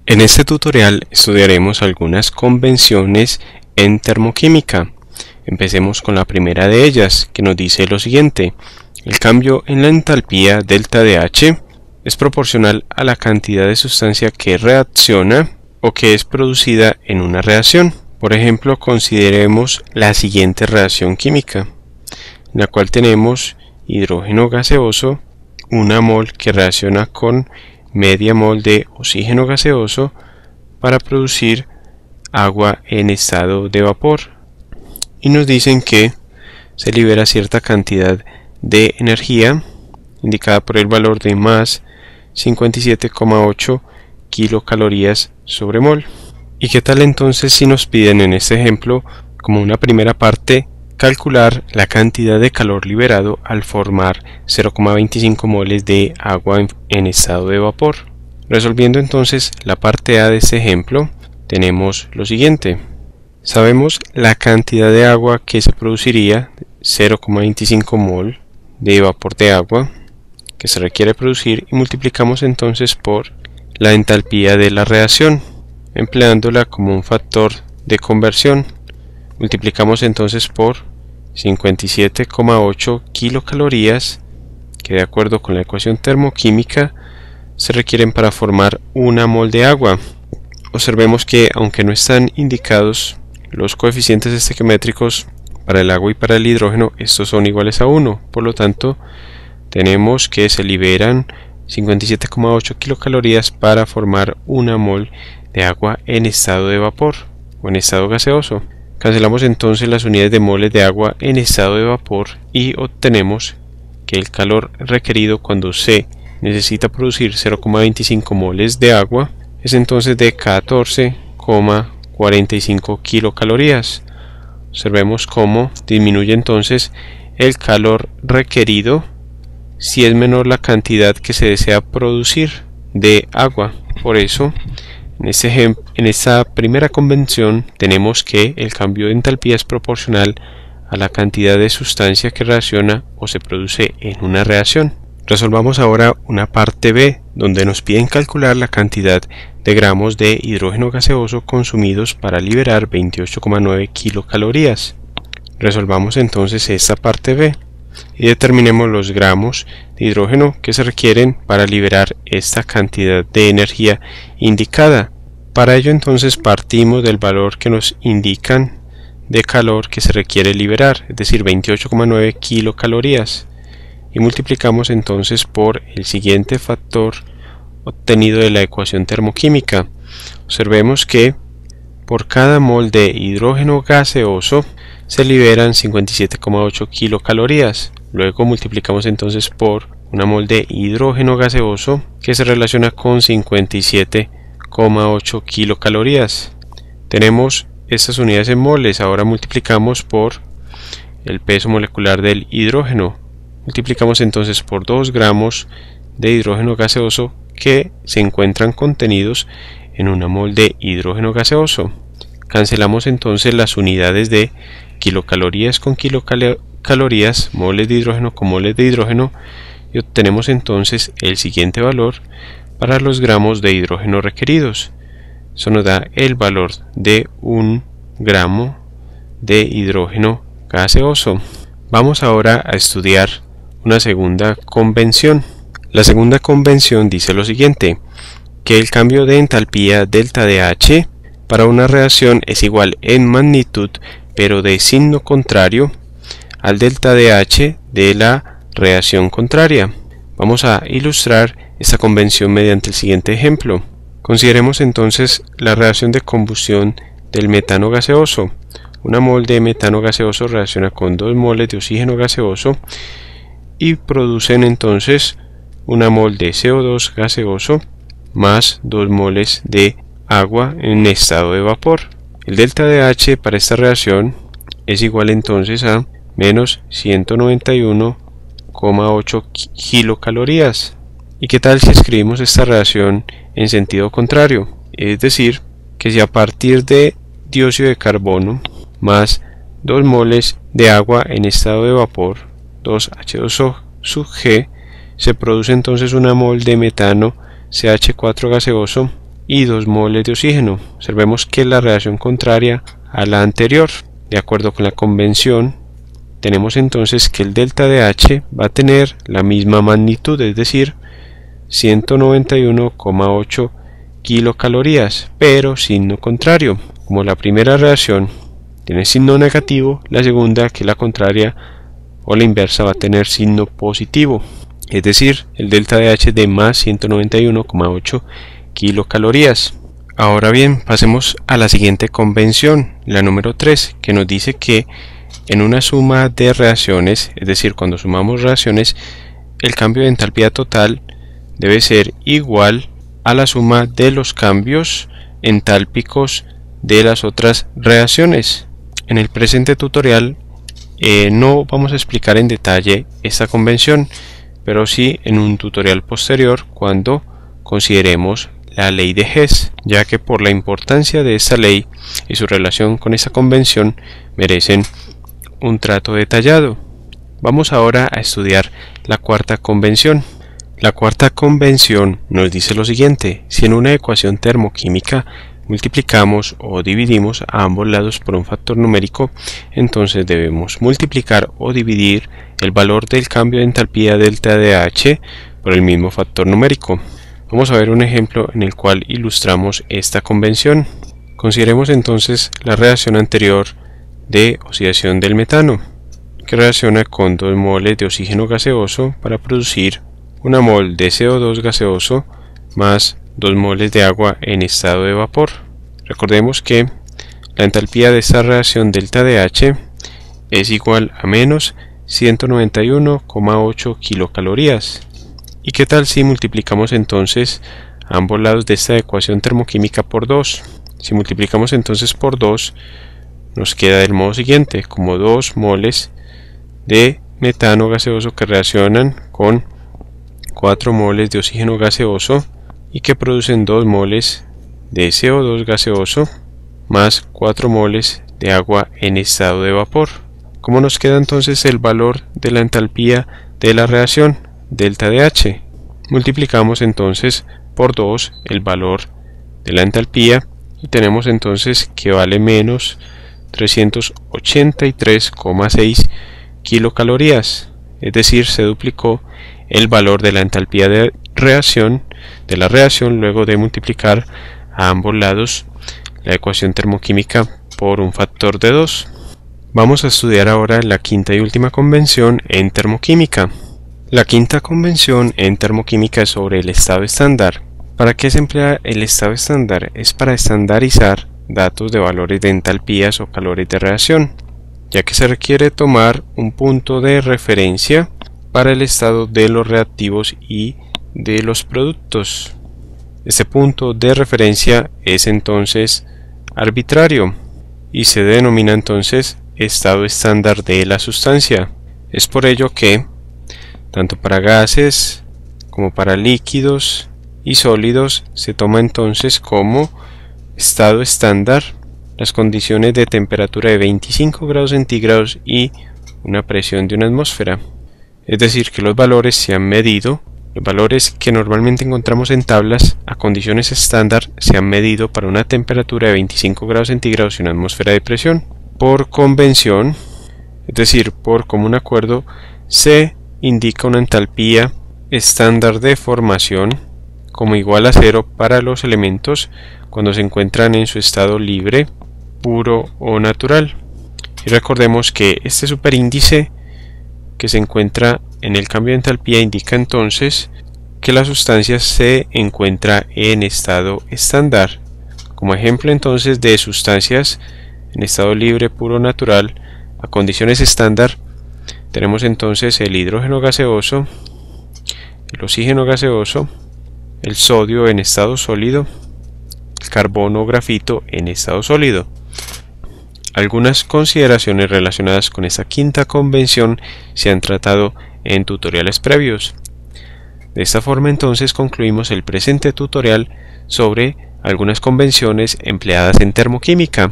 En este tutorial estudiaremos algunas convenciones en termoquímica. Empecemos con la primera de ellas, que nos dice lo siguiente: el cambio en la entalpía delta de H es proporcional a la cantidad de sustancia que reacciona o que es producida en una reacción. Por ejemplo, consideremos la siguiente reacción química, en la cual tenemos hidrógeno gaseoso, 1 mol que reacciona con media mol de oxígeno gaseoso para producir agua en estado de vapor, y nos dicen que se libera cierta cantidad de energía indicada por el valor de más 57,8 kilocalorías sobre mol. ¿Y qué tal entonces si nos piden en este ejemplo, como una primera parte, calcular la cantidad de calor liberado al formar 0,25 moles de agua en estado de vapor? Resolviendo entonces la parte A de este ejemplo, tenemos lo siguiente. Sabemos la cantidad de agua que se produciría, 0,25 mol de vapor de agua que se requiere producir, y multiplicamos entonces por la entalpía de la reacción, empleándola como un factor de conversión. Multiplicamos entonces por 57,8 kilocalorías, que de acuerdo con la ecuación termoquímica se requieren para formar 1 mol de agua. Observemos que, aunque no están indicados los coeficientes estequiométricos para el agua y para el hidrógeno, estos son iguales a 1. Por lo tanto, tenemos que se liberan 57,8 kilocalorías para formar 1 mol de agua en estado de vapor o en estado gaseoso. Cancelamos entonces las unidades de moles de agua en estado de vapor y obtenemos que el calor requerido cuando se necesita producir 0,25 moles de agua es entonces de 14,45 kilocalorías. Observemos cómo disminuye entonces el calor requerido si es menor la cantidad que se desea producir de agua. Por eso, en esta primera convención tenemos que el cambio de entalpía es proporcional a la cantidad de sustancia que reacciona o se produce en una reacción. Resolvamos ahora una parte B, donde nos piden calcular la cantidad de gramos de hidrógeno gaseoso consumidos para liberar 28,9 kilocalorías. Resolvamos entonces esta parte B y determinemos los gramos de hidrógeno que se requieren para liberar esta cantidad de energía indicada. Para ello entonces partimos del valor que nos indican de calor que se requiere liberar, es decir, 28,9 kilocalorías, y multiplicamos entonces por el siguiente factor obtenido de la ecuación termoquímica. Observemos que por cada mol de hidrógeno gaseoso se liberan 57,8 kilocalorías. Luego multiplicamos entonces por 1 mol de hidrógeno gaseoso que se relaciona con 57,8 kilocalorías. Tenemos estas unidades en moles. Ahora multiplicamos por el peso molecular del hidrógeno. Multiplicamos entonces por 2 gramos de hidrógeno gaseoso que se encuentran contenidos en 1 mol de hidrógeno gaseoso. Cancelamos entonces las unidades de kilocalorías con kilocalorías, moles de hidrógeno con moles de hidrógeno, y obtenemos entonces el siguiente valor para los gramos de hidrógeno requeridos. Eso nos da el valor de 1 gramo de hidrógeno gaseoso. Vamos ahora a estudiar una segunda convención. La segunda convención dice lo siguiente: que el cambio de entalpía delta de H para una reacción es igual en magnitud, pero de signo contrario, al delta de H de la reacción contraria. Vamos a ilustrar esta convención mediante el siguiente ejemplo. Consideremos entonces la reacción de combustión del metano gaseoso. 1 mol de metano gaseoso reacciona con 2 moles de oxígeno gaseoso y producen entonces 1 mol de CO2 gaseoso más 2 moles de agua en estado de vapor. El delta de H para esta reacción es igual entonces a menos 191,8 kilocalorías. ¿Y qué tal si escribimos esta reacción en sentido contrario? Es decir, que si a partir de dióxido de carbono más 2 moles de agua en estado de vapor, 2H2O sub G, se produce entonces 1 mol de metano CH4 gaseoso y 2 moles de oxígeno. Observemos que es la reacción contraria a la anterior. De acuerdo con la convención, tenemos entonces que el delta de H va a tener la misma magnitud, es decir, 191,8 kilocalorías, pero signo contrario. Como la primera reacción tiene signo negativo, la segunda, que es la contraria o la inversa, va a tener signo positivo, es decir, el delta de H de más 191,8 kilocalorías. Ahora bien, pasemos a la siguiente convención, la número 3, que nos dice que en una suma de reacciones, es decir, cuando sumamos reacciones, el cambio de entalpía total debe ser igual a la suma de los cambios entálpicos de las otras reacciones. En el presente tutorial no vamos a explicar en detalle esta convención, pero sí en un tutorial posterior cuando consideremos la ley de Hess, ya que por la importancia de esta ley y su relación con esta convención merecen un trato detallado. Vamos ahora a estudiar la cuarta convención. La cuarta convención nos dice lo siguiente: si en una ecuación termoquímica multiplicamos o dividimos a ambos lados por un factor numérico, entonces debemos multiplicar o dividir el valor del cambio de entalpía delta de H por el mismo factor numérico. Vamos a ver un ejemplo en el cual ilustramos esta convención. Consideremos entonces la reacción anterior de oxidación del metano, que reacciona con 2 moles de oxígeno gaseoso para producir 1 mol de CO2 gaseoso más 2 moles de agua en estado de vapor. Recordemos que la entalpía de esta reacción delta de H es igual a menos 191,8 kilocalorías. ¿Y qué tal si multiplicamos entonces ambos lados de esta ecuación termoquímica por 2? Si multiplicamos entonces por 2, nos queda del modo siguiente, como 2 moles de metano gaseoso que reaccionan con 4 moles de oxígeno gaseoso y que producen 2 moles de CO2 gaseoso más 4 moles de agua en estado de vapor. ¿Cómo nos queda entonces el valor de la entalpía de la reacción delta de H? Multiplicamos entonces por 2 el valor de la entalpía y tenemos entonces que vale menos 383,6 kilocalorías, es decir, se duplicó el valor de la entalpía de la reacción luego de multiplicar a ambos lados la ecuación termoquímica por un factor de 2. Vamos a estudiar ahora la quinta y última convención en termoquímica. La quinta convención en termoquímica es sobre el estado estándar. ¿Para qué se emplea el estado estándar? Es para estandarizar datos de valores de entalpías o calores de reacción, ya que se requiere tomar un punto de referencia para el estado de los reactivos y de los productos. Este punto de referencia es entonces arbitrario y se denomina entonces estado estándar de la sustancia. Es por ello que tanto para gases como para líquidos y sólidos se toma entonces como estado estándar las condiciones de temperatura de 25 grados centígrados y una presión de una atmósfera. Es decir, que los valores se han medido, los valores que normalmente encontramos en tablas a condiciones estándar se han medido para una temperatura de 25 grados centígrados y una atmósfera de presión. Por convención, es decir, por común acuerdo, se indica una entalpía estándar de formación como igual a 0 para los elementos cuando se encuentran en su estado libre, puro o natural. Y recordemos que este superíndice que se encuentra en el cambio de entalpía indica entonces que la sustancia se encuentra en estado estándar. Como ejemplo entonces de sustancias en estado libre, puro o natural a condiciones estándar, tenemos entonces el hidrógeno gaseoso, el oxígeno gaseoso, el sodio en estado sólido, el carbono o grafito en estado sólido. Algunas consideraciones relacionadas con esta quinta convención se han tratado en tutoriales previos. De esta forma entonces concluimos el presente tutorial sobre algunas convenciones empleadas en termoquímica.